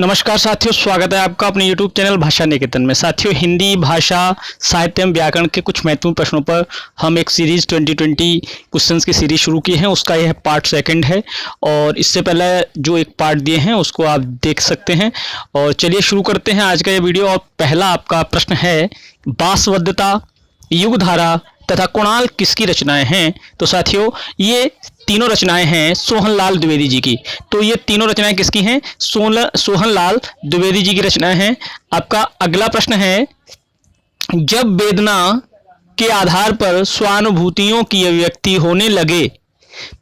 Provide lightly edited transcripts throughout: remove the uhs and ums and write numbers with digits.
नमस्कार साथियों, स्वागत है आपका अपने YouTube चैनल भाषा निकेतन में। साथियों, हिंदी भाषा साहित्य एवं व्याकरण के कुछ महत्वपूर्ण प्रश्नों पर हम एक सीरीज 2020 क्वेश्चंस की सीरीज शुरू की है। उसका यह पार्ट सेकंड है और इससे पहले जो एक पार्ट दिए हैं उसको आप देख सकते हैं। और चलिए शुरू करते हैं आज का ये वीडियो। और पहला आपका प्रश्न है, बासवदत्ता, युगधारा तथा कुणाल किसकी रचनाएं हैं? तो साथियों, ये तीनों रचनाएं हैं सोहनलाल द्विवेदी जी की। तो ये तीनों रचनाएं किसकी हैं? सोहनलाल द्विवेदी जी की रचनाएं हैं। आपका अगला प्रश्न है, जब वेदना के आधार पर स्वानुभूतियों की अभिव्यक्ति होने लगे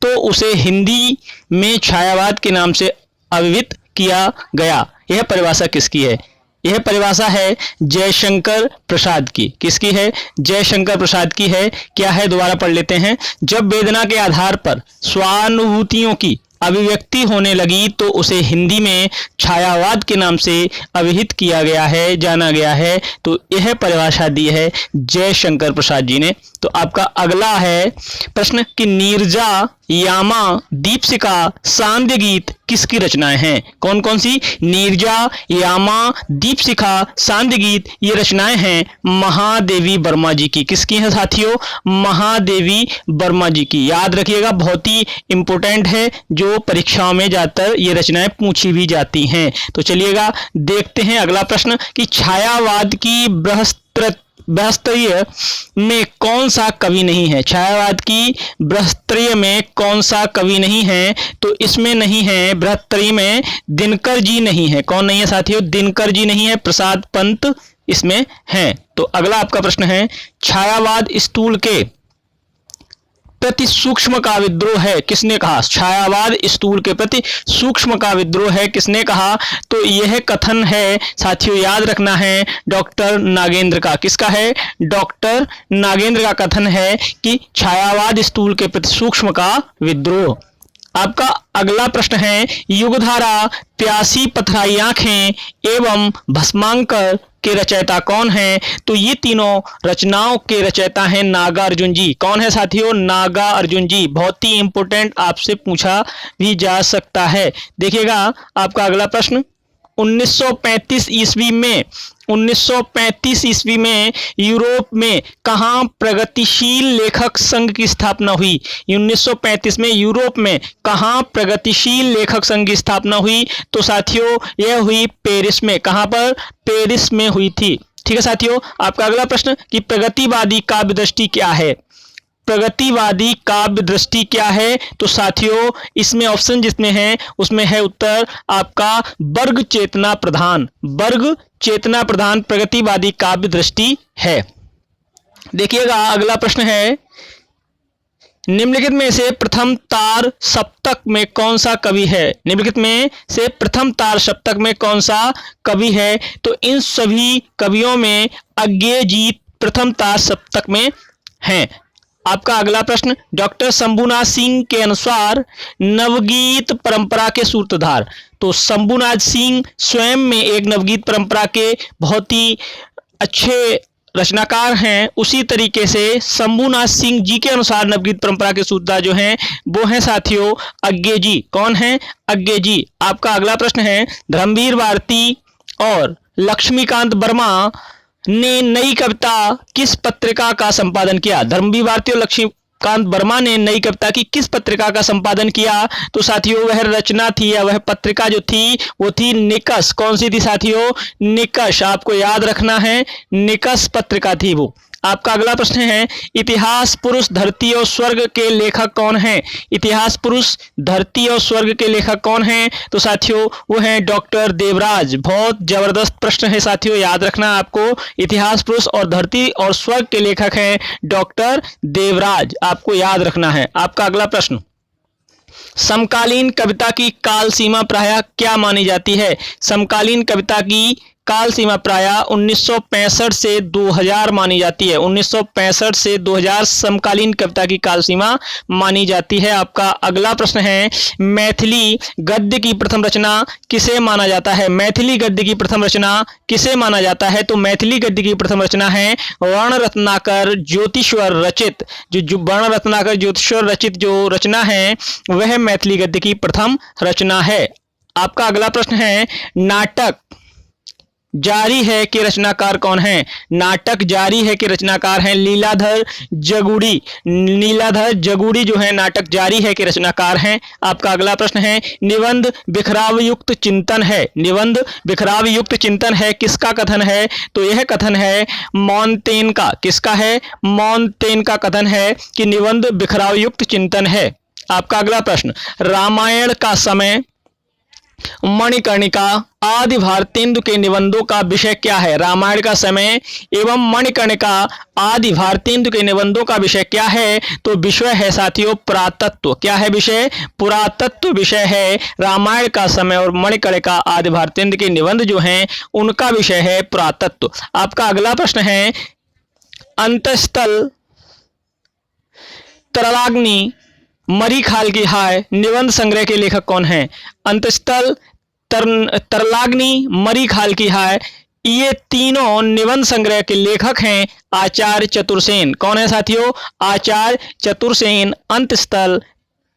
तो उसे हिंदी में छायावाद के नाम से अभिहित किया गया। यह परिभाषा किसकी है? यह परिभाषा है जयशंकर प्रसाद की। किसकी है? जयशंकर प्रसाद की है। क्या है? दोबारा पढ़ लेते हैं। जब वेदना के आधार पर स्वानुभूतियों की अभिव्यक्ति होने लगी तो उसे हिंदी में छायावाद के नाम से अभिहित किया गया है, जाना गया है। तो यह परिभाषा दी है जयशंकर प्रसाद जी ने। तो आपका अगला है प्रश्न कि नीरजा, यामा, दीपशिखा, सांध्य गीत किसकी रचनाएं हैं? कौन कौन सी? नीरजा, यामा, दीपशिखा, सांध्य गीत ये रचनाएं हैं महादेवी वर्मा जी की। किसकी हैं साथियों? महादेवी वर्मा जी की। याद रखिएगा, बहुत ही इंपोर्टेंट है, जो परीक्षाओं में ज्यादातर ये रचनाएं पूछी भी जाती हैं। तो चलिएगा देखते हैं अगला प्रश्न कि छायावाद की बृहत्त्रयी में कौन सा कवि नहीं है? छायावाद की बृहत्त्रयी में कौन सा कवि नहीं है? तो इसमें नहीं है, बृहत्त्रयी में दिनकर जी नहीं है। कौन नहीं है साथियों? दिनकर जी नहीं है, प्रसाद पंत इसमें है। तो अगला आपका प्रश्न है, छायावाद स्थूल के प्रति सूक्ष्म का विद्रोह है, किसने कहा? छायावाद स्थूल के प्रति सूक्ष्म का विद्रोह है, किसने कहा? तो यह कथन है साथियों, याद रखना है, डॉक्टर नागेंद्र का। किसका है? डॉक्टर नागेंद्र का कथन है कि छायावाद स्थूल के प्रति सूक्ष्म का विद्रोह। आपका अगला प्रश्न है, युगधारा, प्यासी पथराई आंखें एवं भस्मांकर के रचयिता कौन हैं? तो ये तीनों रचनाओं के रचयिता हैं नागार्जुन जी। कौन है साथियों? नागार्जुन जी। बहुत ही इंपोर्टेंट, आपसे पूछा भी जा सकता है। देखिएगा आपका अगला प्रश्न, 1935 ईस्वी में यूरोप में कहाँ प्रगतिशील लेखक संघ की स्थापना हुई? 1935 में यूरोप में कहाँ प्रगतिशील लेखक संघ की स्थापना हुई? तो साथियों यह हुई पेरिस में। कहाँ पर? पेरिस में हुई थी। ठीक है साथियों। आपका अगला प्रश्न कि प्रगतिवादी काव्य दृष्टि क्या है? प्रगतिवादी काव्य दृष्टि क्या है? तो साथियों इसमें ऑप्शन जितने हैं उसमें है उत्तर आपका वर्ग चेतना प्रधान। वर्ग चेतना प्रधान प्रगतिवादी काव्य दृष्टि है। देखिएगा अगला प्रश्न है, निम्नलिखित में से प्रथम तार सप्तक में कौन सा कवि है? निम्नलिखित में से प्रथम तार सप्तक में कौन सा कवि है? तो इन सभी कवियों में अज्ञेयजीत प्रथम तार सप्तक में हैं। आपका अगला प्रश्न, डॉक्टर शंभुनाथ सिंह के अनुसार नवगीत परंपरा के सूत्रधार। तो शंभुनाथ सिंह स्वयं में एक नवगीत परंपरा के बहुत ही अच्छे रचनाकार हैं। उसी तरीके से शंभुनाथ सिंह जी के अनुसार नवगीत परंपरा के सूत्रधार जो हैं वो हैं साथियों अज्ञेय जी। कौन है? अज्ञेय जी। आपका अगला प्रश्न है, धर्मवीर भारती और लक्ष्मीकांत वर्मा ने नई कविता किस पत्रिका का संपादन किया? धर्मवीर भारती और लक्ष्मीकांत वर्मा ने नई कविता की किस पत्रिका का संपादन किया? तो साथियों वह रचना थी या वह पत्रिका जो थी वो थी निकष। कौन सी थी साथियों? निकष। आपको याद रखना है, निकष पत्रिका थी वो। आपका अगला प्रश्न है, इतिहास पुरुष धरती और स्वर्ग के लेखक कौन हैं? इतिहास पुरुष धरती और स्वर्ग के लेखक कौन हैं? तो साथियों वो हैं डॉक्टर देवराज। बहुत जबरदस्त प्रश्न है साथियों, याद रखना आपको। इतिहास पुरुष और धरती और स्वर्ग के लेखक हैं डॉक्टर देवराज, आपको याद रखना है। आपका अगला प्रश्न, समकालीन कविता की काल सीमा प्रायः क्या मानी जाती है? समकालीन कविता की काल सीमा प्रायः 1965 से 2000 मानी जाती है। 1965 से 2000 समकालीन कविता की काल सीमा मानी जाती है। आपका अगला प्रश्न है, मैथिली गद्य की प्रथम रचना किसे माना जाता है? मैथिली गद्य की प्रथम रचना किसे माना जाता है? तो मैथिली गद्य की प्रथम रचना है वर्ण रत्नाकर ज्योतिश्वर रचित। जो वर्ण रत्नाकर ज्योतिश्वर रचित जो रचना है वह मैथिली गद्य की प्रथम रचना है। आपका अगला प्रश्न है, नाटक जारी है के रचनाकार कौन है? नाटक जारी है के रचनाकार हैं लीलाधर जगुड़ी। लीलाधर जगुड़ी जो है नाटक जारी है के रचनाकार हैं। आपका अगला प्रश्न है, निबंध बिखराव युक्त चिंतन है। निबंध बिखराव युक्त चिंतन है किसका कथन है? तो यह कथन है मोंतेन का। किसका है? मोंतेन का कथन है कि निबंध बिखराव युक्त चिंतन है। आपका अगला प्रश्न, रामायण का समय, मणिकर्णिका आदि भारतेंदु के निबंधों का विषय क्या है? रामायण का समय एवं मणिकर्णिका आदि भारतेंदु के निबंधों का विषय क्या है? तो विषय है साथियों पुरातत्व। क्या है विषय? पुरातत्व विषय है। रामायण का समय और मणिकर्णिका आदि भारतेंदु के निबंध जो हैं उनका विषय है पुरातत्व। आपका अगला प्रश्न है, अंतस्थल तरलाग्नि मरीखाल की हाय निबंध संग्रह के लेखक कौन हैं? अंतस्थल तरलाग्नि मरीखाल की हाय, ये तीनों निबंध संग्रह के लेखक हैं आचार्य चतुरसेन। कौन है साथियों? आचार्य चतुरसेन अंतस्थल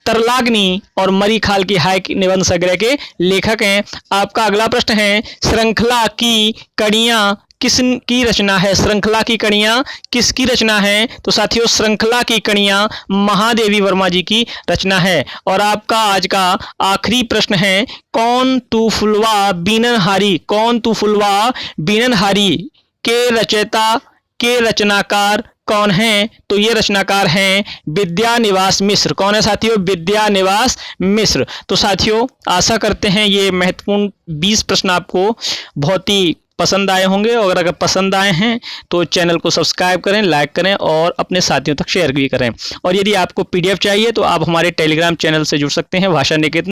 तरलाग्नि और मरीखाल की हाय निबंध संग्रह के लेखक हैं। आपका अगला प्रश्न है, श्रृंखला की कड़ियां किसकी रचना है? श्रृंखला की कड़ियां किसकी रचना है? तो साथियों श्रृंखला की कड़ियां महादेवी वर्मा जी की रचना है। और आपका आज का आखिरी प्रश्न है, कौन तू फुलवा बीननहारी, कौन तू फुलवा बीननहारी के रचयिता के रचनाकार कौन हैं? तो ये रचनाकार हैं विद्यानिवास मिश्र। कौन है साथियों? विद्यानिवास मिश्र। तो साथियों आशा करते हैं ये महत्वपूर्ण 20 प्रश्न आपको बहुत ही पसंद आए होंगे, और अगर पसंद आए हैं तो चैनल को सब्सक्राइब करें, लाइक करें और अपने साथियों तक शेयर भी करें। और यदि आपको PDF चाहिए तो आप हमारे टेलीग्राम चैनल से जुड़ सकते हैं, भाषा निकेतन।